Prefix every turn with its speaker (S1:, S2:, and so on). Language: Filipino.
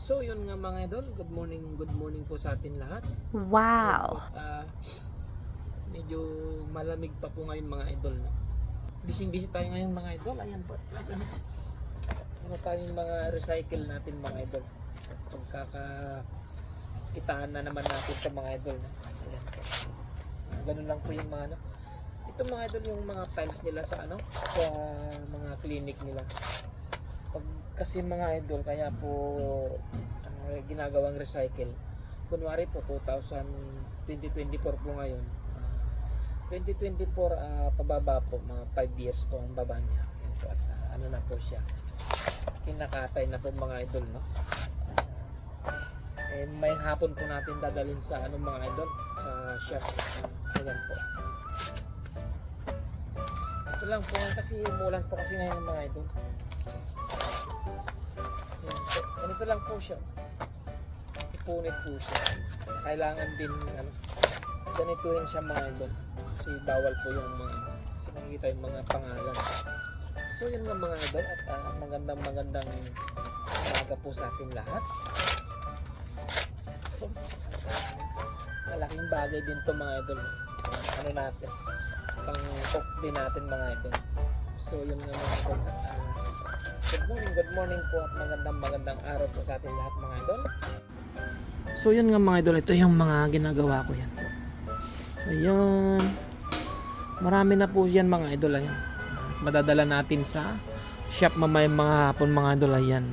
S1: So yun nga mga idol, good morning po sa atin lahat.
S2: Wow!
S1: Medyo malamig pa po ngayon mga idol. No? Busy tayo ngayon mga idol. Ayan po. Ano tayong mga recycle natin mga idol. Pagkakakitaan na naman natin ito mga idol. No? Ayan po. Ganun lang po yung mga ano. Ito mga idol yung mga tiles nila sa ano, sa mga clinic nila. Kasi mga idol, kaya po ginagawang recycle. Kunwari po 2024 po ngayon. 2024 pababa po, mga 5 years po ang baba niya. Ayan po, at ano na po siya. Kinakatay na po mga idol, no? May hapon po natin dadalhin sa ano mga idol, sa shop. Ayan po. Ito lang po kasi umulan po kasi ngayon mga idol. Ganito lang po siya. Ipunit po siya. Kailangan din ano, ganituin siya mga idol. Kasi bawal po yung mga kasi makikita yung mga pangalan. So yun nga mga idol at magandang umaga po sa ating lahat. Malaking bagay din to mga idol. Ano natin? Pang off din natin mga idol. So yun nga mga idol. Good morning po at magandang araw po sa ating lahat mga idol. So yun nga mga idol, ito yung mga ginagawa ko yan. Ayan. Marami na po yan mga idol. Ayan. Madadala natin sa shop mamaya mga hapon mga idol. Ayan.